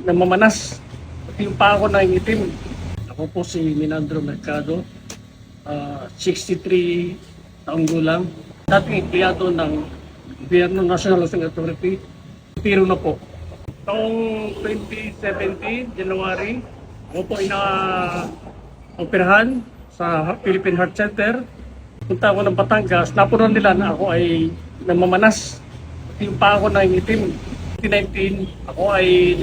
namamanas. Pati yung pa ako na itim. Ako po si Minandro Mercado, 63 taong gulang. Dating empleyado ng Gobyerno National Housing Authority. Tiro na po. Taong 2017, January, ako po ina-operahan sa Philippine Heart Center. Punta ako ng Batangas, napunan nila na ako ay namamanas. Yung pa ako na itim. 2019, ako ay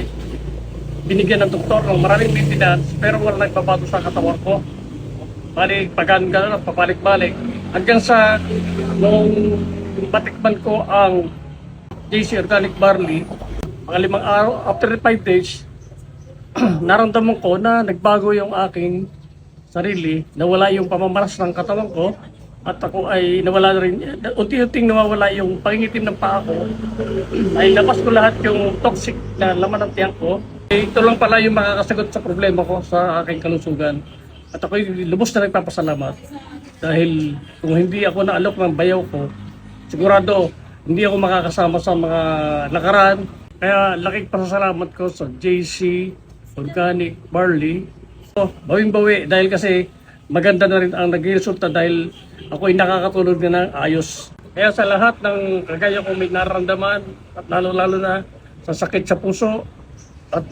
binigyan ng doktor ng maraming maintenance pero wala nagbabago sa katawan ko. Balik, paganda, papalik-balik. Hanggang sa nung batikman ko ang JC Organic Barley, mga 5 araw, after 5 days, naramdaman ko na nagbago yung aking sarili, nawala yung pamamaras ng katawan ko, at ako ay nawala na rin, unti-unting nawawala yung pangingitim ng paa ko, ay labas ko lahat yung toxic na laman ng tiyan ko. Ito lang pala yung makakasagot sa problema ko sa aking kalusugan. At ako ay lubos na nagpapasalamat dahil kung hindi ako naalok ng bayaw ko, sigurado hindi ako makakasama sa mga nakaraan. Kaya laking pasasalamat ko sa JC Organic Barley. So, bawing-bawi dahil kasi maganda na rin ang naging resulta dahil ako ay nakakatulog na ng ayos. Kaya sa lahat ng kagaya kong may nararamdaman at lalo-lalo na sa sakit sa puso at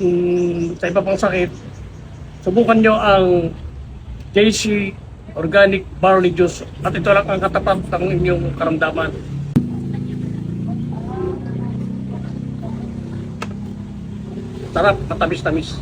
sa iba pang sakit, subukan nyo ang JC Organic Barley Juice at ito lang ang katapat ng inyong karamdaman. Sarap, matamis-tamis.